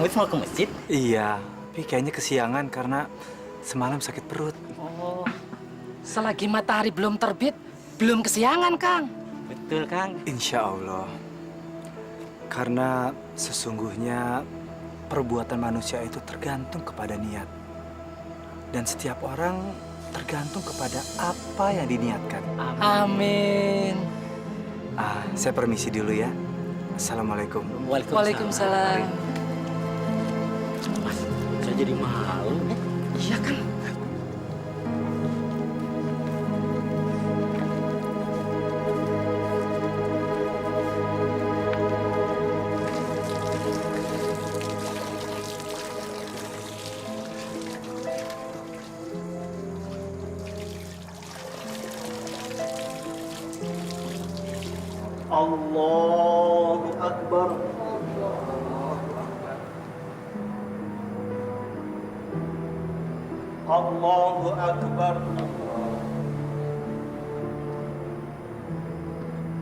Hamid mau ke masjid? Iya, tapi kayaknya kesiangan karena semalam sakit perut. Oh, selagi matahari belum terbit, belum kesiangan, Kang. Betul, Kang. Insya Allah. Karena sesungguhnya perbuatan manusia itu tergantung kepada niat. Dan setiap orang tergantung kepada apa yang diniatkan. Amin. Saya permisi dulu ya. Assalamualaikum. Waalaikumsalam. Mas, saya jadi malu. Iya, Kang. Allahu Akbar. Allahu Akbar.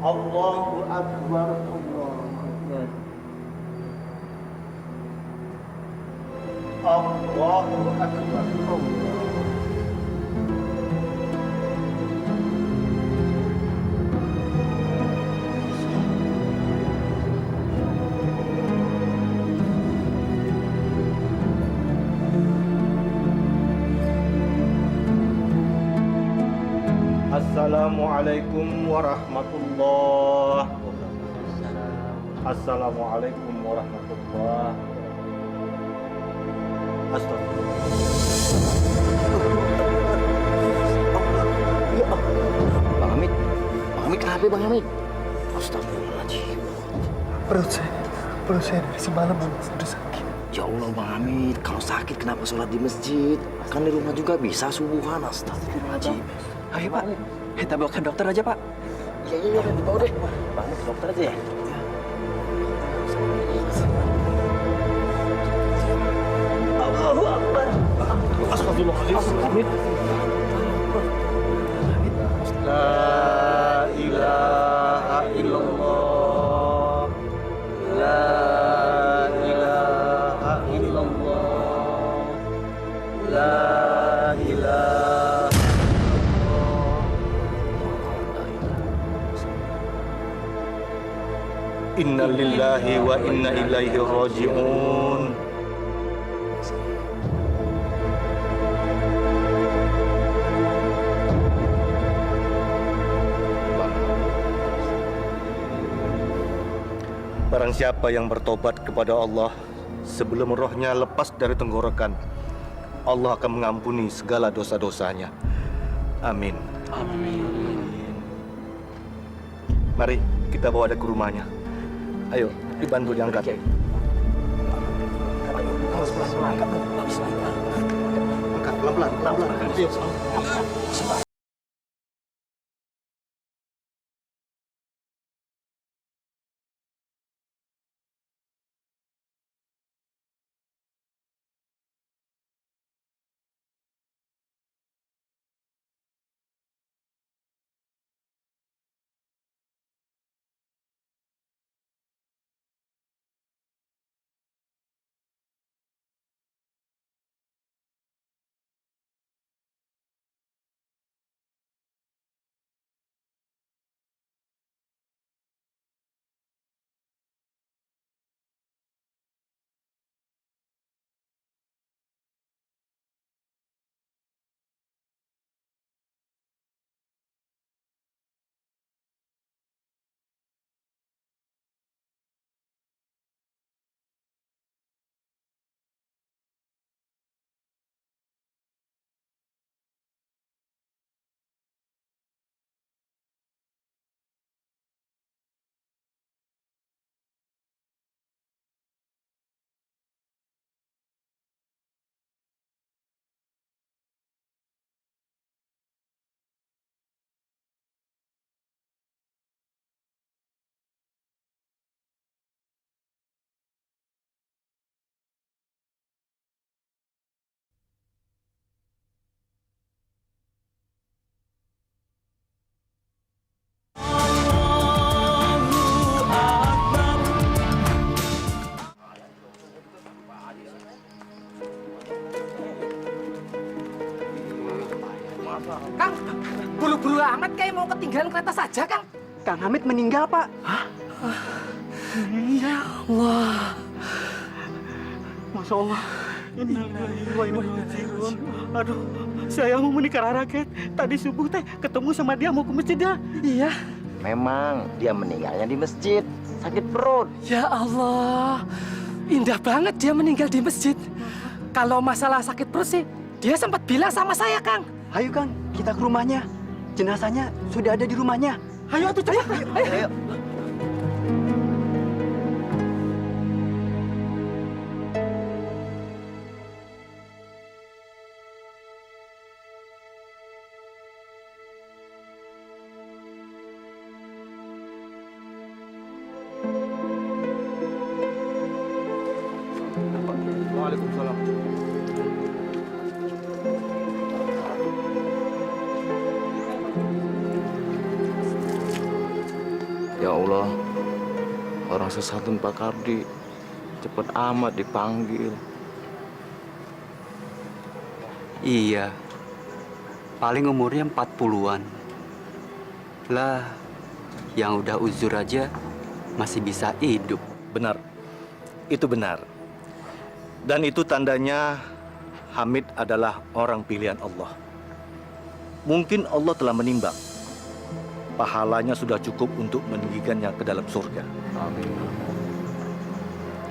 Allahu Akbar. Allahu Akbar. Assalamualaikum warahmatullah. Assalamualaikum warahmatullah. Astagfirullah. Bang Hamid. Bang Hamid kenapa, Bang Hamid? Astagfirullahaladzim. Perut saya dari semalam sudah sakit. Ya Allah, Bang Hamid. Kalau sakit kenapa sholat di masjid? Kan di rumah juga bisa subuhan. Astagfirullahaladzim. Ayo Pak, kita bawa ke dokter aja Pak. Iya, dibawa deh. Bang Hamid ke dokter aja ya. Allahu Akbar. Astagfirullahaladzim. La ilaha illallah. La ilaha illallah. La ilaha Inna lillahi wa inna ilaihi raji'un. Barang siapa yang bertobat kepada Allah sebelum rohnya lepas dari tenggorokan, Allah akan mengampuni segala dosa-dosanya. Amin. Amin. Mari kita bawa dia ke rumahnya. Ayo, dibantu diangkat. Angkat pelan-pelan, pelan-pelan. Ayo. Kang, buru-buru amat kayak mau ketinggalan kereta saja, Kang. Kang Hamid meninggal, Pak. Ya Allah. Masya Allah. Innalillahi wa inna ilaihi raji'un. Aduh, saya mau menikah rakyat. Tadi subuh teh ketemu sama dia mau ke masjid ya. Iya. Memang dia meninggalnya di masjid, sakit perut. Ya Allah. Indah banget dia meninggal di masjid. Kalau masalah sakit perut sih, dia sempat bilang sama saya, Kang. Ayo Kang, kita ke rumahnya. Jenazahnya sudah ada di rumahnya. Ayo atuh cepat. Ayo. Waalaikumsalam. Ya Allah, orang sesatun Pak Kardi cepat amat dipanggil. Iya, paling umurnya 40-an. Lah, yang udah uzur aja masih bisa hidup. Benar. Itu benar. Dan itu tandanya Hamid adalah orang pilihan Allah. Mungkin Allah telah menimbang. Pahalanya sudah cukup untuk meninggikannya ke dalam surga.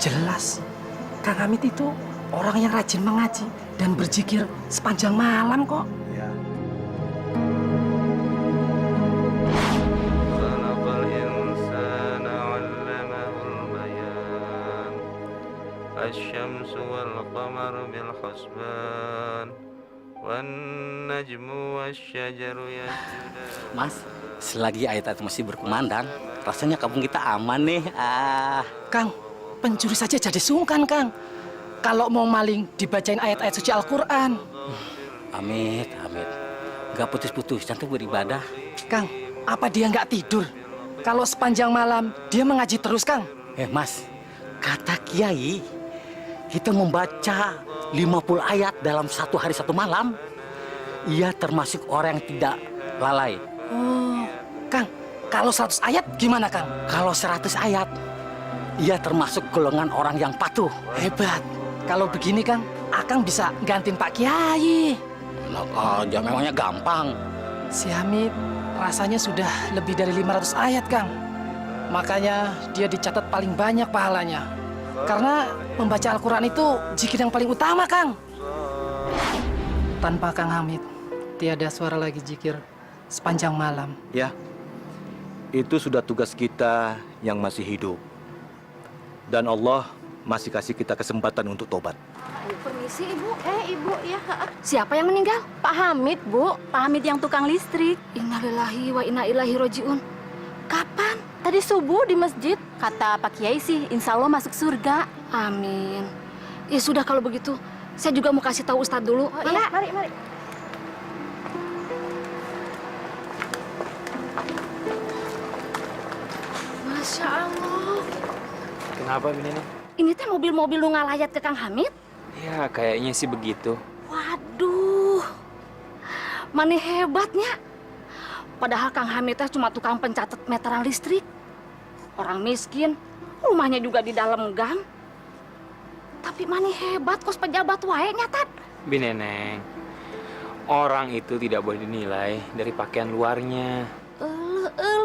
Jelas, Kang Hamid itu orang yang rajin mengaji dan berzikir sepanjang malam kok. Ya. الشمس والقمر بالحسبان والنجم والشجر يسجدان. Mas, selagi ayat-ayat masih berkumandang, rasanya kampung kita aman nih. Kang, pencuri saja jadi sungkan, Kang. Kalau mau maling, dibacain ayat-ayat suci Al-Quran. Amit, amit. Gak putus-putus, cantik beribadah. Kang, apa dia nggak tidur? Kalau sepanjang malam, dia mengaji terus, Kang. Mas, kata Kiai, kita membaca 50 ayat dalam satu hari satu malam. Ia termasuk orang yang tidak lalai. Oh, Kang, kalau 100 ayat gimana, Kang? Kalau 100 ayat, ia termasuk golongan orang yang patuh. Hebat. Kalau begini, Kang, Akang bisa gantiin Pak Kiai. Enak aja, memangnya gampang. Si Hamid rasanya sudah lebih dari 500 ayat, Kang. Makanya dia dicatat paling banyak pahalanya. Karena membaca Al-Quran itu zikir yang paling utama, Kang. Tanpa Kang Hamid, tiada suara lagi zikir sepanjang malam. Ya. Itu sudah tugas kita yang masih hidup. Dan Allah masih kasih kita kesempatan untuk tobat. Permisi, Ibu. Ibu, ya. Siapa yang meninggal? Pak Hamid, Bu. Pak Hamid yang tukang listrik. Innalillahi wa inna ilaihi raji'un. Kapan? Tadi subuh di masjid. Kata Pak Kiai sih, insya Allah masuk surga. Amin. Ya sudah kalau begitu, saya juga mau kasih tahu Ustadz dulu. Oh, iya, mari. Masya Allah. Kenapa ini? Ini teh mobil-mobil lu ngalayat ke Kang Hamid? Ya, kayaknya sih begitu. Waduh, mana hebatnya. Padahal Kang Hamid teh cuma tukang pencatat meteran listrik. Orang miskin, rumahnya juga di dalam gang. Tapi mana hebat kos pejabat wae nyatat. Bineneng, orang itu tidak boleh dinilai dari pakaian luarnya.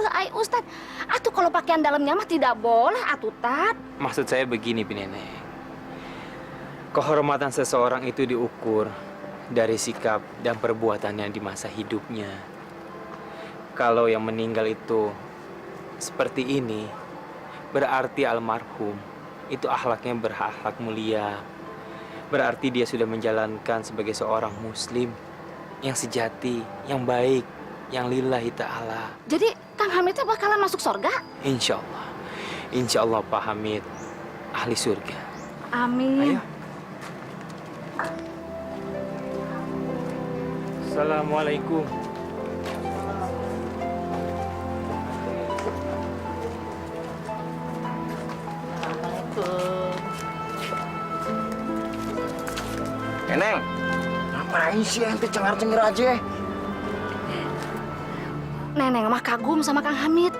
Ay Ustad, atuh kalau pakaian dalamnya mah tidak boleh atuh Tat. Maksud saya begini, Bineneng. Kehormatan seseorang itu diukur dari sikap dan perbuatannya di masa hidupnya. Kalau yang meninggal itu seperti ini, berarti almarhum itu akhlaknya berakhlak mulia. Berarti dia sudah menjalankan sebagai seorang muslim yang sejati, yang baik, yang lillahi ta'ala. Jadi Kang Hamid bakalan masuk surga? Insya Allah Pak Hamid ahli surga. Amin. Ayo. Assalamualaikum. Neneng, ngapain sih ente cengar-cengir aja? Neneng mah kagum sama Kang Hamid.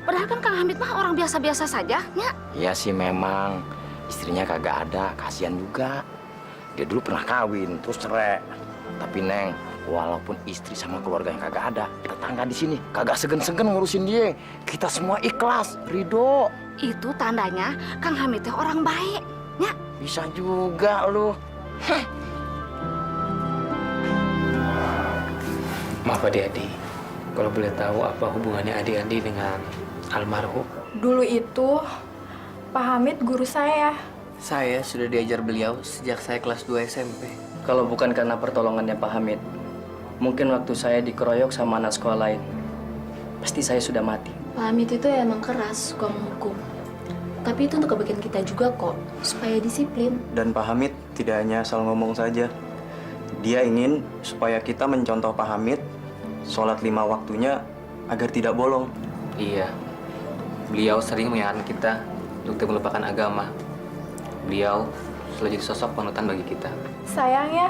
Padahal kan Kang Hamid mah orang biasa-biasa saja, ya. Iya sih memang. Istrinya kagak ada, kasihan juga. Dia dulu pernah kawin, terus cerai. Tapi Neng, walaupun istri sama keluarga yang kagak ada, tetangga di sini kagak segen-segen ngurusin dia. Kita semua ikhlas, ridho. Itu tandanya Kang Hamid teh orang baik, ya. Bisa juga lu. Maaf adik-adik, kalau boleh tahu apa hubungannya adik-adik dengan almarhum? Dulu itu Pak Hamid guru saya. Saya sudah diajar beliau sejak saya kelas 2 SMP. Kalau bukan karena pertolongannya Pak Hamid, mungkin waktu saya dikeroyok sama anak sekolah lain, pasti saya sudah mati. Pak Hamid itu emang keras, suka menghukum. Tapi itu untuk kebaikan kita juga kok, supaya disiplin. Dan Pak Hamid tidak hanya asal ngomong saja. Dia ingin supaya kita mencontoh Pak Hamid, sholat 5 waktunya agar tidak bolong. Iya, beliau sering mengingatkan kita untuk tidak melupakan agama. Beliau selalu jadi sosok panutan bagi kita. Sayang ya,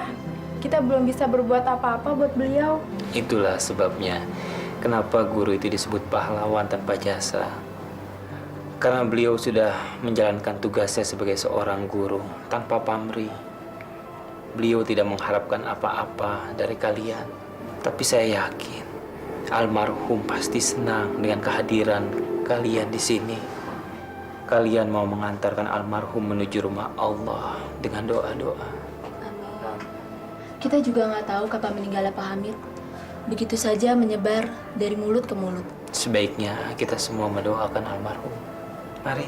kita belum bisa berbuat apa-apa buat beliau. Itulah sebabnya kenapa guru itu disebut pahlawan tanpa jasa. Karena beliau sudah menjalankan tugasnya sebagai seorang guru tanpa pamrih. Beliau tidak mengharapkan apa-apa dari kalian. Tapi saya yakin almarhum pasti senang dengan kehadiran kalian di sini. Kalian mau mengantarkan almarhum menuju rumah Allah dengan doa-doa. Kita juga nggak tahu kapan meninggalnya Pak Hamid. Begitu saja menyebar dari mulut ke mulut. Sebaiknya kita semua mendoakan almarhum. Mari.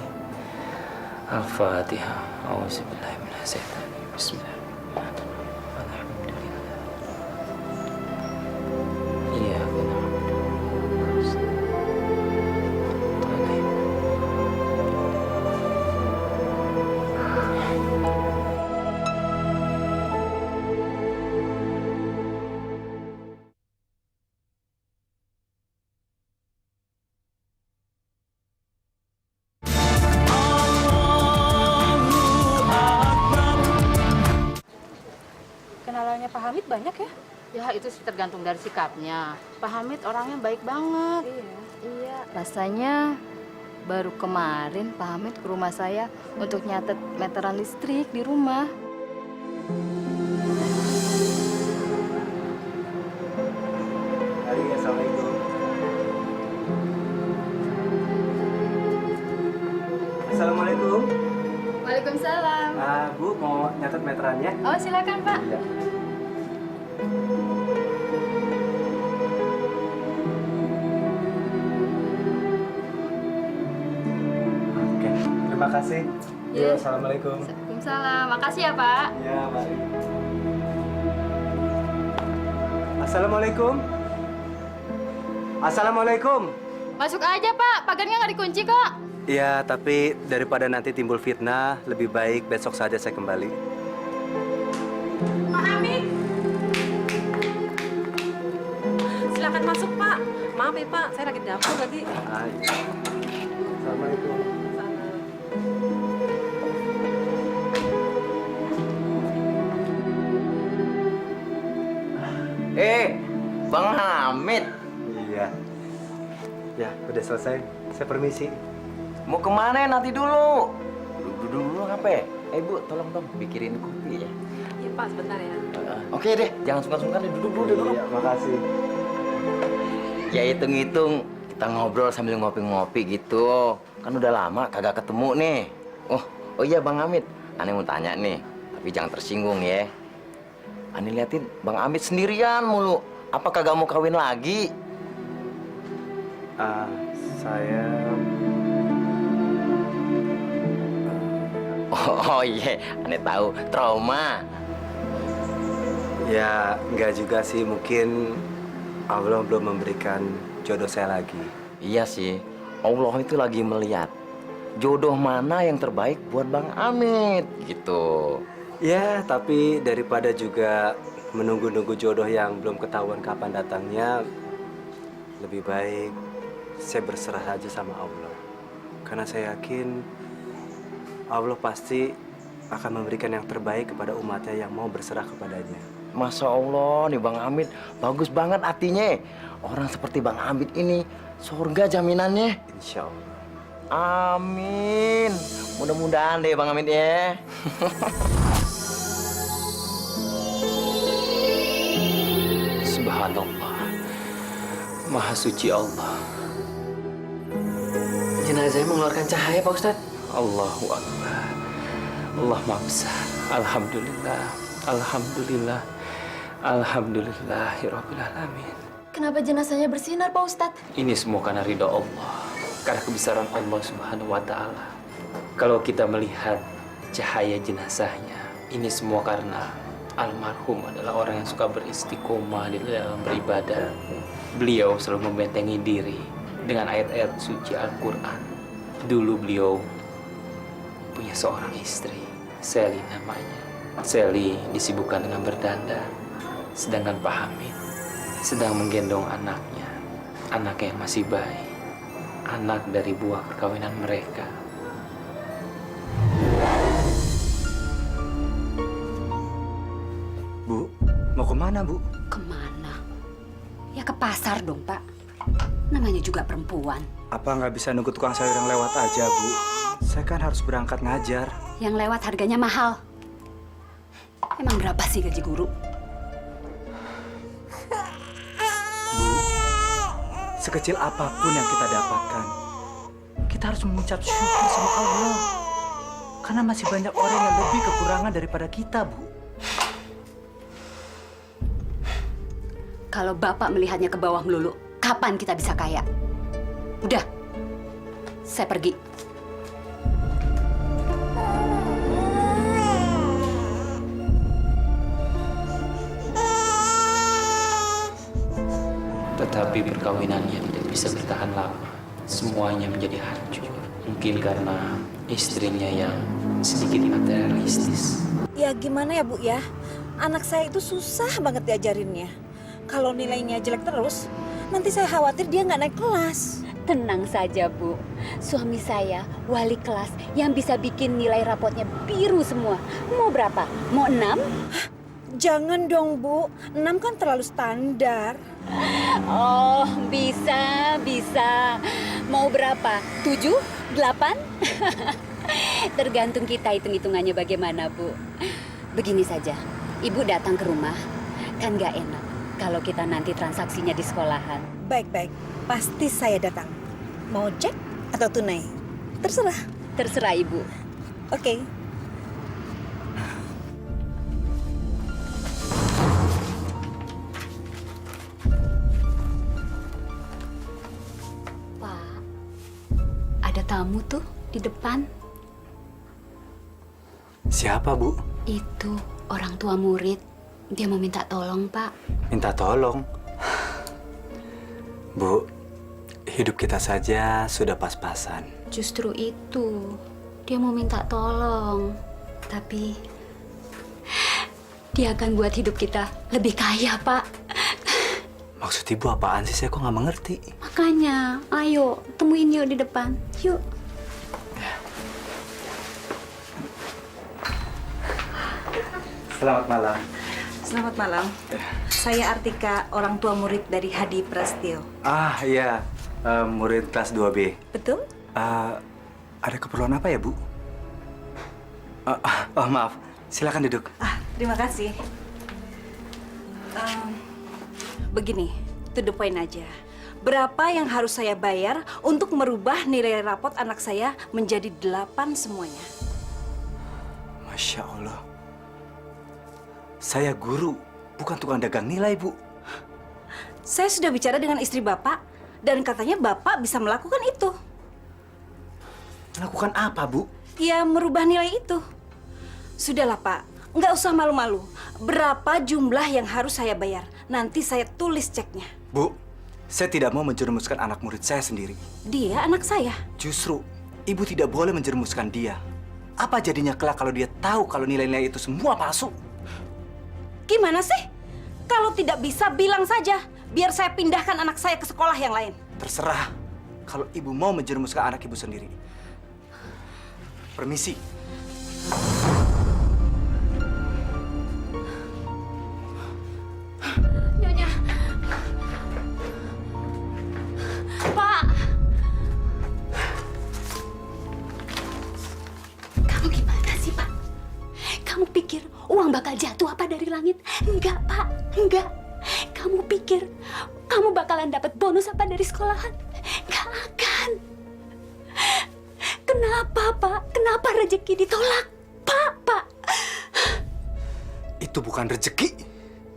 Al-Fatihah. Auzubillahiminasyaitonirrajim. Bismillahirrahmanirrahim. Alhamdulillah. Iya, benar. Kenalannya Pak Hamid banyak ya? Ya itu sih tergantung dari sikapnya. Pak Hamid orangnya baik banget. Iya. Rasanya baru kemarin Pak Hamid ke rumah saya untuk nyatet meteran listrik di rumah. Assalamualaikum. Assalamualaikum. Waalaikumsalam. Bu mau nyatet meterannya? Oh silakan Pak. Iya. Oke, terima kasih. Iya. Assalamualaikum. Waalaikumsalam. Makasih ya Pak. Ya, mari. Assalamualaikum. Assalamualaikum. Masuk aja Pak. Pagarnya nggak dikunci kok. Iya, tapi daripada nanti timbul fitnah, lebih baik besok saja saya kembali. Pak Hamid! Silakan masuk Pak. Maaf ya Pak, saya lagi di dapur tadi. Hai. Assalamualaikum. Bang Hamid. Iya. Ya, udah selesai. Saya permisi. Mau kemana nanti dulu? Dulu apa? Bu, tolong dong pikirin kopi ya. Iya Pak, sebentar ya. Oke deh, jangan sungkan-sungkan deh. Duduk dulu, duduk. Iya, makasih. Ya hitung-hitung kita ngobrol sambil ngopi-ngopi gitu. Kan udah lama kagak ketemu nih. Oh iya Bang Hamid, Ane mau tanya nih, tapi jangan tersinggung ya. Ane liatin Bang Hamid sendirian mulu. Apa kagak mau kawin lagi? Saya... Oh iya, Ane tahu trauma. Ya, enggak juga sih. Mungkin Allah belum memberikan jodoh saya lagi. Iya sih, Allah itu lagi melihat jodoh mana yang terbaik buat Bang Hamid gitu. Ya, tapi daripada juga menunggu-nunggu jodoh yang belum ketahuan kapan datangnya, lebih baik saya berserah aja sama Allah. Karena saya yakin Allah pasti akan memberikan yang terbaik kepada umatnya yang mau berserah kepadanya. Masya Allah nih Bang Hamid, bagus banget artinya. Orang seperti Bang Hamid ini surga jaminannya. Insya Allah. Amin. Mudah-mudahan deh Bang Hamid ya. Subhanallah. Maha suci Allah. Jenazahnya mengeluarkan cahaya, Pak Ustadz. Allahu Akbar. Allah Maha Besar. Alhamdulillah. Alhamdulillah. Alhamdulillahirabbil alamin. Kenapa jenazahnya bersinar, Pak Ustadz? Ini semua karena ridho Allah, karena kebesaran Allah Subhanahu wa taala. Kalau kita melihat cahaya jenazahnya, ini semua karena almarhum adalah orang yang suka beristiqomah di dalam beribadah. Beliau selalu membentengi diri dengan ayat-ayat suci Al-Qur'an. Dulu beliau punya seorang istri, Seli namanya. Seli disibukkan dengan berdandan, sedangkan Pak Hamid sedang menggendong anaknya yang masih bayi, anak dari buah perkawinan mereka. Bu, mau kemana, Bu? Kemana? Ya ke pasar dong, Pak. Namanya juga perempuan. Apa nggak bisa nunggu tukang sayur yang lewat aja, Bu? Saya kan harus berangkat ngajar. Yang lewat harganya mahal. Emang berapa sih gaji guru? Sekecil apapun yang kita dapatkan, kita harus mengucap syukur sama Allah. Karena masih banyak orang yang lebih kekurangan daripada kita, Bu. Kalau Bapak melihatnya ke bawah melulu, kapan kita bisa kaya? Udah, saya pergi. Tetapi perkawinannya tidak bisa bertahan lama. Semuanya menjadi hancur. Mungkin karena istrinya yang sedikit materialistis. Ya gimana ya Bu ya? Anak saya itu susah banget diajarinnya. Kalau nilainya jelek terus, nanti saya khawatir dia nggak naik kelas. Tenang saja, Bu. Suami saya wali kelas yang bisa bikin nilai rapotnya biru semua. Mau berapa? Mau 6? Jangan dong, Bu. 6 kan terlalu standar. Oh, bisa. Mau berapa? 7? 8? Tergantung kita hitung-hitungannya bagaimana, Bu. Begini saja, Ibu datang ke rumah, kan nggak enak kalau kita nanti transaksinya di sekolahan. Baik. Pasti saya datang. Mau cek atau tunai? Terserah. Terserah, Ibu. Oke. Pak, ada tamu tuh di depan. Siapa, Bu? Itu orang tua murid. Dia mau minta tolong, Pak. Minta tolong? Bu, hidup kita saja sudah pas-pasan. Justru itu. Dia mau minta tolong. Tapi dia akan buat hidup kita lebih kaya, Pak. Maksud Ibu apaan sih? Saya kok nggak mengerti. Makanya, ayo temuin yuk di depan. Yuk. Selamat malam. Selamat malam. Saya Artika, orang tua murid dari Hadi Prastio. Ah, iya. Murid kelas 2B. Betul? Ada keperluan apa ya, Bu? Oh, maaf. Silakan duduk. Terima kasih. Begini, to the point aja. Berapa yang harus saya bayar untuk merubah nilai rapot anak saya menjadi 8 semuanya? Masya Allah. Saya guru, bukan tukang dagang nilai, Bu. Saya sudah bicara dengan istri Bapak, dan katanya Bapak bisa melakukan itu. Melakukan apa, Bu? Ya, merubah nilai itu. Sudahlah, Pak. Nggak usah malu-malu. Berapa jumlah yang harus saya bayar? Nanti saya tulis ceknya. Bu, saya tidak mau menjerumuskan anak murid saya sendiri. Dia anak saya. Justru, Ibu tidak boleh menjerumuskan dia. Apa jadinya kelak kalau dia tahu kalau nilai-nilai itu semua palsu? Gimana sih? Kalau tidak bisa, bilang saja. Biar saya pindahkan anak saya ke sekolah yang lain. Terserah. Kalau Ibu mau menjerumuskan anak Ibu sendiri. Permisi. Enggak, Pak. Enggak. Kamu pikir kamu bakalan dapat bonus apa dari sekolahan? Enggak akan. Kenapa, Pak? Kenapa rezeki ditolak? Pak. Itu bukan rezeki.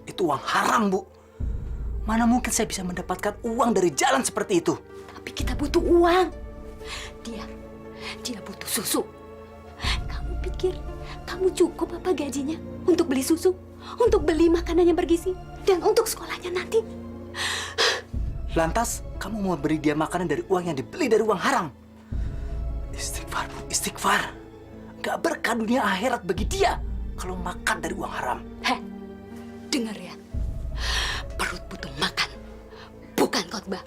Itu uang haram, Bu. Mana mungkin saya bisa mendapatkan uang dari jalan seperti itu? Tapi kita butuh uang. Dia butuh susu. Kamu pikir kamu cukup apa gajinya untuk beli susu, untuk beli makanan yang bergizi, dan untuk sekolahnya nanti? Lantas, kamu mau beri dia makanan dari uang yang dibeli dari uang haram? Istighfar, Bu, istighfar. Gak berkah dunia akhirat bagi dia kalau makan dari uang haram. Heh, dengar ya. Perut butuh makan, bukan khotbah.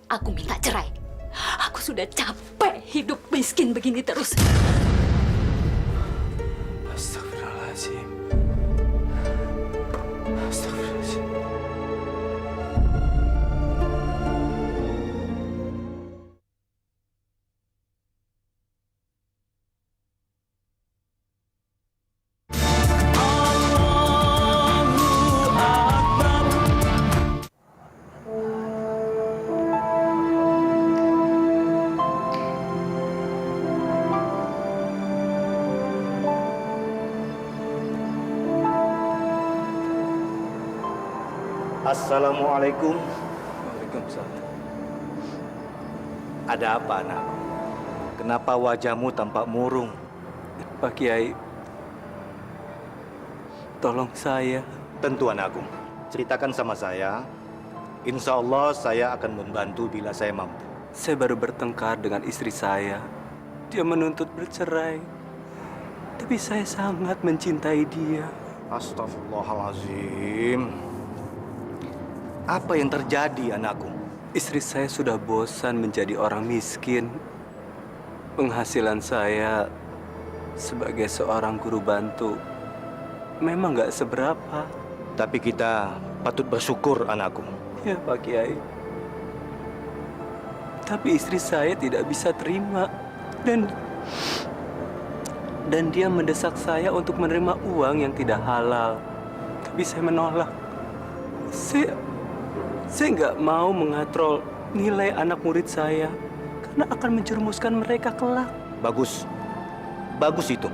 Aku minta cerai. Aku sudah capek hidup miskin begini terus. Astagfirullahaladzim. Astagfirullahaladzim. Assalamualaikum. Waalaikumsalam. Ada apa, anak? Kenapa wajahmu tampak murung? Pak Kiai, tolong saya. Tentu, anakku. Ceritakan sama saya. Insya Allah saya akan membantu bila saya mampu. Saya baru bertengkar dengan istri saya. Dia menuntut bercerai. Tapi saya sangat mencintai dia. Astagfirullahaladzim. Apa yang terjadi, anakku? Istri saya sudah bosan menjadi orang miskin. Penghasilan saya sebagai seorang guru bantu memang nggak seberapa. Tapi kita patut bersyukur, anakku. Ya, Pak Kiai. Tapi istri saya tidak bisa terima. Dan dia mendesak saya untuk menerima uang yang tidak halal. Tapi saya menolak. Saya nggak mau mengatrol nilai anak murid saya karena akan menjerumuskan mereka kelak. Bagus. Bagus itu.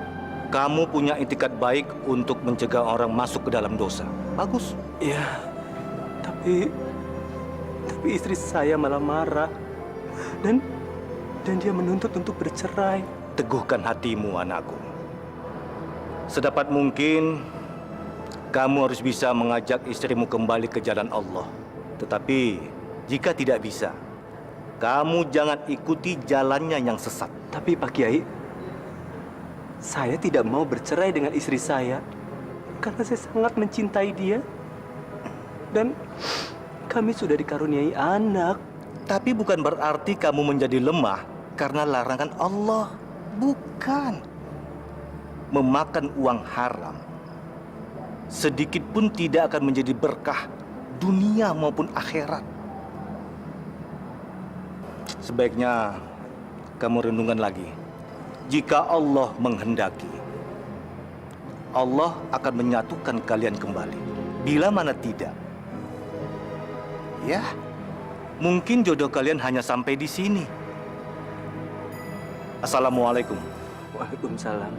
Kamu punya itikat baik untuk mencegah orang masuk ke dalam dosa. Bagus. Ya, tapi istri saya malah marah. Dan dia menuntut untuk bercerai. Teguhkan hatimu, anakku. Sedapat mungkin, kamu harus bisa mengajak istrimu kembali ke jalan Allah. Tetapi, jika tidak bisa, kamu jangan ikuti jalannya yang sesat. Tapi Pak Kiai, saya tidak mau bercerai dengan istri saya karena saya sangat mencintai dia. Dan kami sudah dikaruniai anak. Tapi bukan berarti kamu menjadi lemah karena larangan Allah. Bukan. Memakan uang haram sedikit pun tidak akan menjadi berkah dunia maupun akhirat. Sebaiknya kamu renungkan lagi. Jika Allah menghendaki, Allah akan menyatukan kalian kembali. Bila mana tidak, ya, mungkin jodoh kalian hanya sampai di sini. Assalamualaikum. Waalaikumsalam.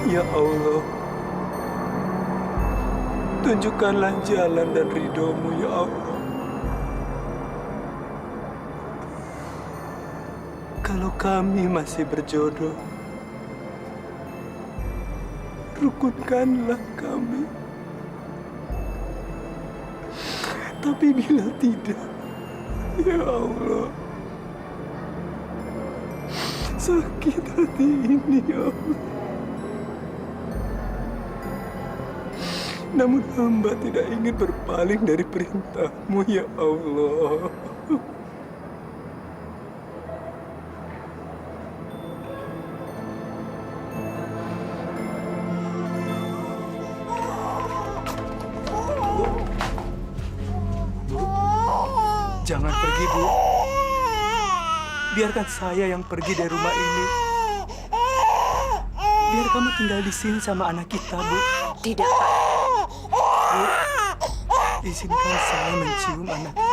Ya Allah, tunjukkanlah jalan dan ridho-Mu, ya Allah. Kalau kami masih berjodoh, rukunkanlah kami. Tapi bila tidak, ya Allah, sakit hati ini, ya Allah. Namun hamba tidak ingin berpaling dari perintah-Mu, ya Allah. Jangan pergi, Bu. Biarkan saya yang pergi dari rumah ini. Biar kamu tinggal di sini sama anak kita, Bu. Tidak, Pak. Bu, izinkan saya mencium anak kita.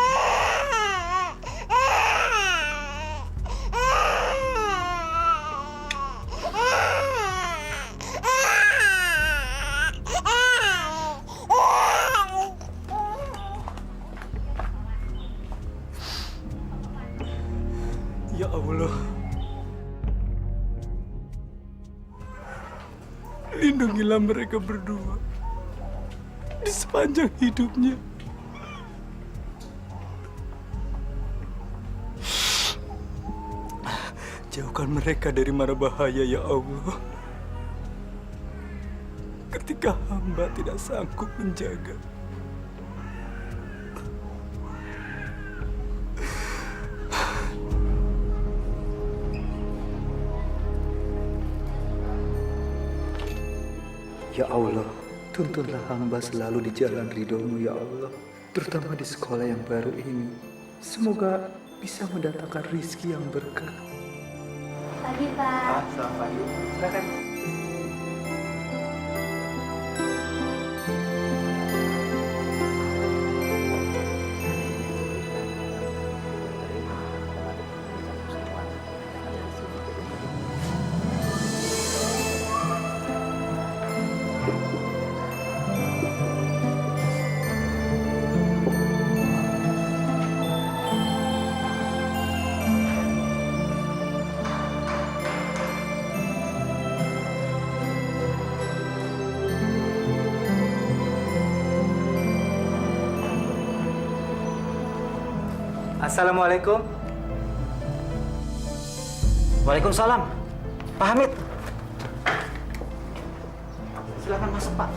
Ya Allah, lindungilah mereka berdua di sepanjang hidupnya. Jauhkan mereka dari mara bahaya, ya Allah. Ketika hamba tidak sanggup menjaga. Ya Allah, tuntunlah hamba selalu di jalan ridho-Mu, ya Allah. Terutama di sekolah yang baru ini. Semoga bisa mendatangkan rizki yang berkah. Pagi, Pak. Selamat pagi. Silakan. Assalamualaikum. Waalaikumsalam. Pak Hamid. Silakan masuk, Pak.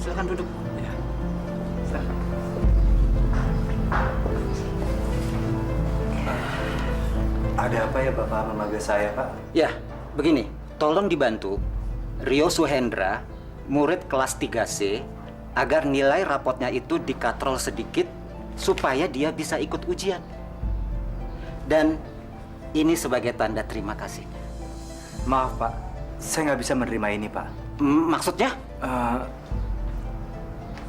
Silakan duduk. Ya. Silakan. Ada apa ya Bapak memanggil saya, Pak? Ya, begini. Tolong dibantu Rio Suhendra, murid kelas 3C, agar nilai rapotnya itu dikatrol sedikit supaya dia bisa ikut ujian. Dan ini sebagai tanda terima kasih. Maaf, Pak. Saya nggak bisa menerima ini, Pak. Maksudnya?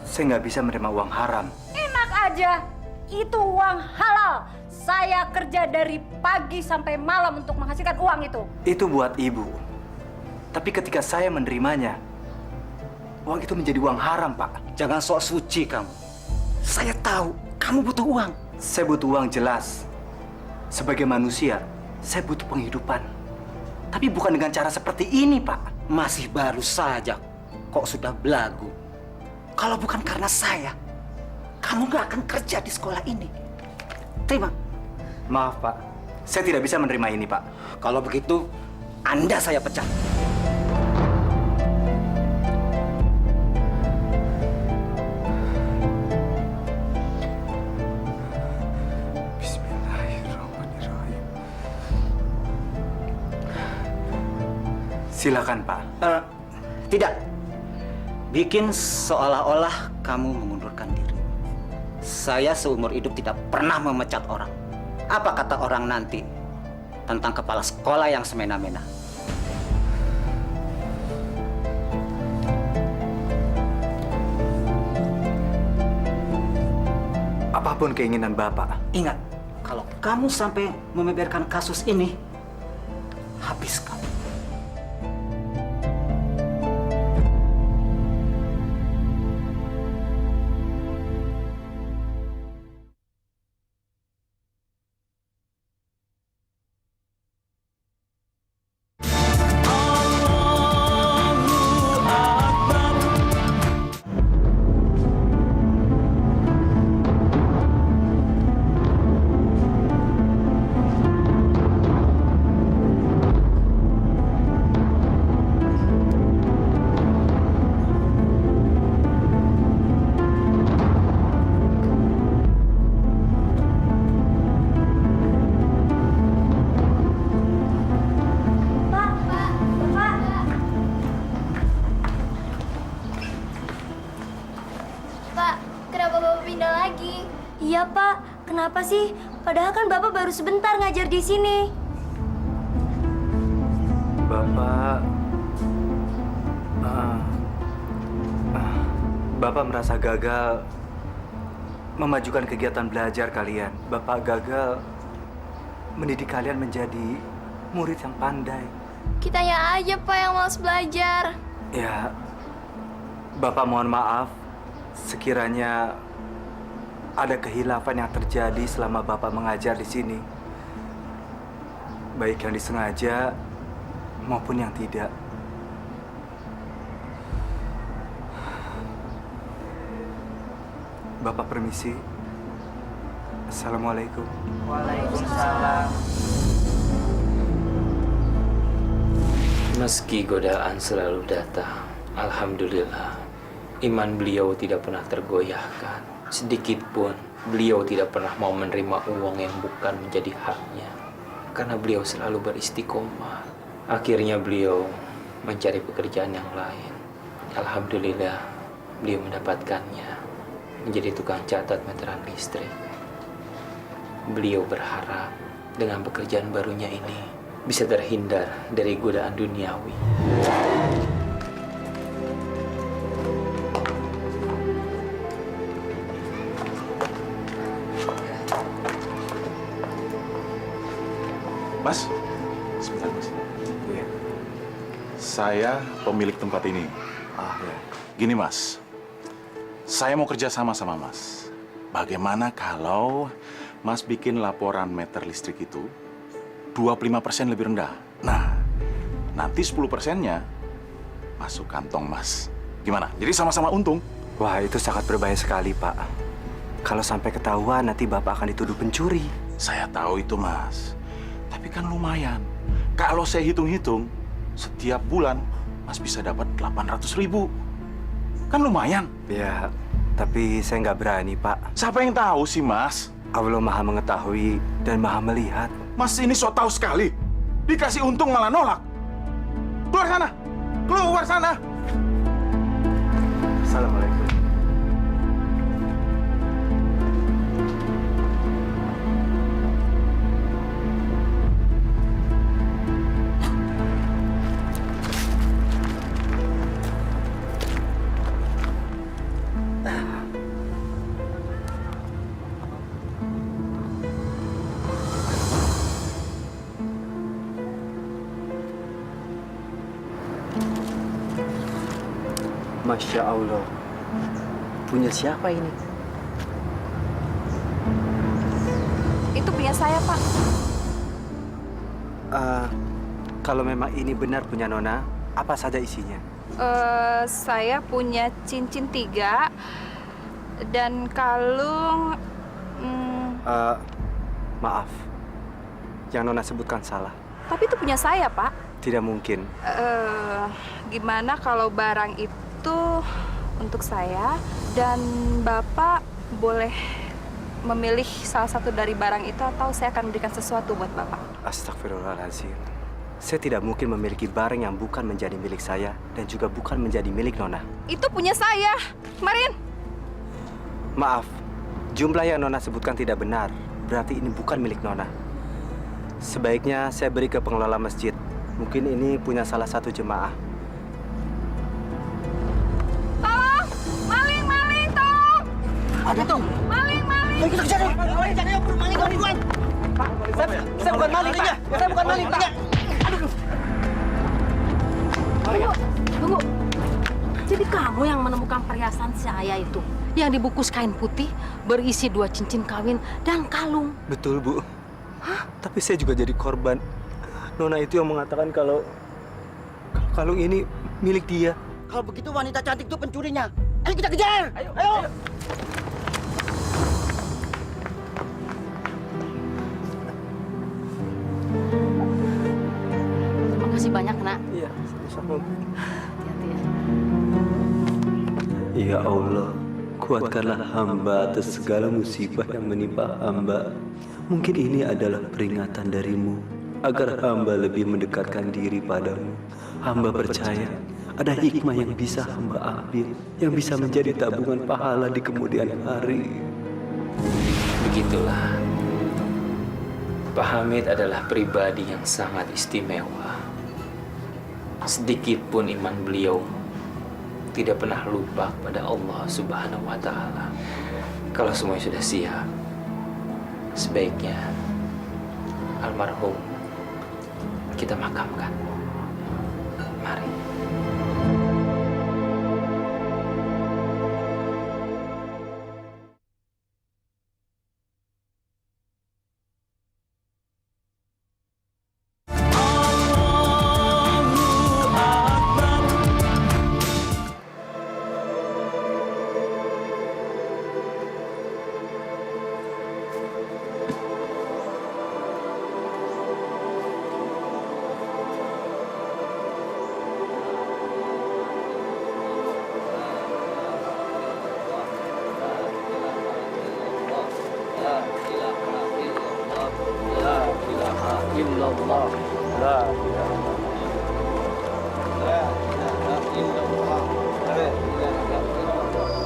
Saya nggak bisa menerima uang haram. Enak aja. Itu uang halal. Saya kerja dari pagi sampai malam untuk menghasilkan uang itu. Itu buat Ibu. Tapi ketika saya menerimanya, uang itu menjadi uang haram, Pak. Jangan sok suci kamu. Saya tahu kamu butuh uang. Saya butuh uang jelas. Sebagai manusia, saya butuh penghidupan. Tapi bukan dengan cara seperti ini, Pak. Masih baru saja, kok sudah belagu. Kalau bukan karena saya, kamu gak akan kerja di sekolah ini. Terima. Maaf, Pak. Saya tidak bisa menerima ini, Pak. Kalau begitu, Anda saya pecat. Silakan, Pak. Tidak. Bikin seolah-olah kamu mengundurkan diri. Saya seumur hidup tidak pernah memecat orang. Apa kata orang nanti tentang kepala sekolah yang semena-mena? Apapun keinginan Bapak. Ingat, kalau kamu sampai membeberkan kasus ini, habis kamu. Pak, kenapa Bapak pindah lagi? Iya, Pak. Kenapa sih? Padahal kan Bapak baru sebentar ngajar di sini. Bapak merasa gagal memajukan kegiatan belajar kalian. Bapak gagal mendidik kalian menjadi murid yang pandai. Kitanya aja Pak yang malas belajar. Ya, Bapak mohon maaf sekiranya ada kehilafan yang terjadi selama Bapak mengajar di sini. Baik yang disengaja maupun yang tidak. Bapak permisi. Assalamualaikum. Waalaikumsalam. Meski godaan selalu datang, alhamdulillah, iman beliau tidak pernah tergoyahkan. Sedikit pun beliau tidak pernah mau menerima uang yang bukan menjadi haknya. Karena beliau selalu beristiqomah. Akhirnya beliau mencari pekerjaan yang lain. Alhamdulillah, beliau mendapatkannya. Menjadi tukang catat meteran listrik. Beliau berharap dengan pekerjaan barunya ini bisa terhindar dari godaan duniawi. Mas, sebentar Mas. Iya. Saya pemilik tempat ini. Ya. Gini Mas, saya mau kerja sama Mas. Bagaimana kalau Mas bikin laporan meter listrik itu 25% lebih rendah? Nah, nanti 10%-nya masuk kantong Mas. Gimana? Jadi sama-sama untung. Wah, itu sangat berbahaya sekali, Pak. Kalau sampai ketahuan, nanti Bapak akan dituduh pencuri. Saya tahu itu, Mas. Tapi kan lumayan. Kalau saya hitung-hitung, setiap bulan Mas bisa dapat 800.000. Kan lumayan. Ya, tapi saya nggak berani, Pak. Siapa yang tahu sih, Mas? Allah Maha mengetahui dan Maha melihat. Mas ini so tahu sekali. Dikasih untung malah nolak. Keluar sana! Keluar sana! Assalamualaikum. Masya Allah. Punya siapa ini? Itu punya saya, Pak. Kalau memang ini benar punya Nona, apa saja isinya? Saya punya cincin 3 dan kalung. Maaf, yang Nona sebutkan salah. Tapi itu punya saya, Pak. Tidak mungkin. Gimana kalau barang itu untuk saya dan Bapak boleh memilih salah satu dari barang itu atau saya akan berikan sesuatu buat Bapak. Astagfirullahaladzim. Saya tidak mungkin memiliki barang yang bukan menjadi milik saya dan juga bukan menjadi milik Nona. Itu punya saya. Kemarin. Maaf, jumlah yang Nona sebutkan tidak benar. Berarti ini bukan milik Nona. Sebaiknya saya beri ke pengelola masjid. Mungkin ini punya salah satu jemaah. Tolong! Maling, maling, tolong! Ada tuh. Maling, maling! Ayo kita kejar ya. Cari yang maling duluan. Pak, saya bukan maling, Pak. Saya bukan maling, Pak. Aduh. Tunggu. Jadi kamu yang menemukan perhiasan saya itu, yang dibungkus kain putih, berisi 2 cincin kawin dan kalung. Betul, Bu. Hah? Tapi saya juga jadi korban. Nona itu yang mengatakan kalau kalung ini milik dia. Kalau begitu wanita cantik itu pencurinya. Ayo kita kejar. Ayo. Terima kasih banyak, Nak. Iya, sama-sama. Hati-hati ya. Ya Allah, kuatkanlah hamba atas segala musibah yang menimpa hamba. Mungkin ini adalah peringatan darimu, agar hamba lebih mendekatkan diri padamu. Hamba percaya ada hikmah yang bisa hamba ambil, yang bisa menjadi tabungan pahala di kemudian hari. begitulah. Pak Hamid adalah pribadi yang sangat istimewa. Sedikit pun iman beliau tidak pernah lupa pada Allah Subhanahu wa Ta'ala. Kalau semuanya sudah siap, sebaiknya almarhum kita makamkan. Mari.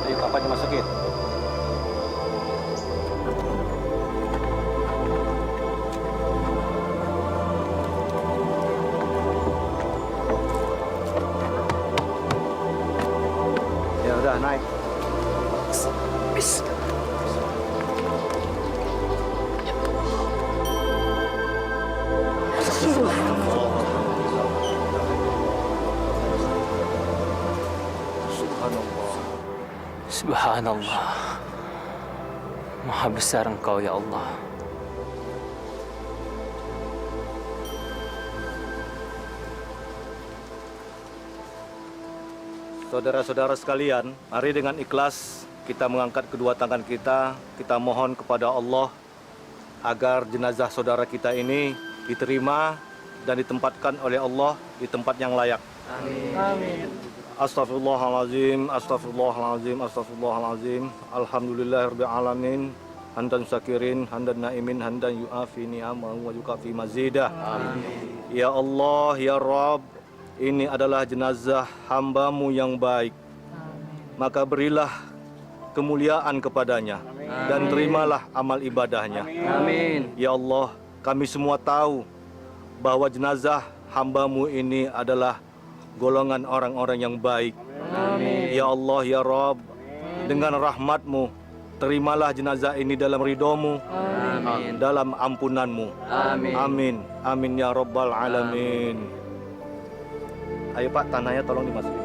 Ayo kapan dimasukin? Ya udah naik. Subhanallah. Maha besar Engkau ya Allah. Saudara-saudara sekalian, mari dengan ikhlas kita mengangkat kedua tangan kita mohon kepada Allah agar jenazah saudara kita ini diterima dan ditempatkan oleh Allah di tempat yang layak. Amin. Amin. Astaghfirullahalazim, astaghfirullahalazim, astaghfirullahalazim. Alhamdulillahirabbil alamin. Hamdan syakirin, hamdan naimin, hamdan yu'afi ni'amahu wa yukafi mazidah. Amin. Ya Allah, ya Rabb, ini adalah jenazah hamba-Mu yang baik. Maka berilah kemuliaan kepadanya dan terimalah amal ibadahnya. Amin. Ya Allah, kami semua tahu bahwa jenazah hamba-Mu ini adalah golongan orang-orang yang baik. Amin. Ya Allah, ya Rabb, dengan rahmat-Mu, terimalah jenazah ini dalam ridho-Mu, dalam ampunan-Mu. Amin. Amin. Amin ya Rabbal Alamin. Ayo Pak, tanahnya tolong dimasukin.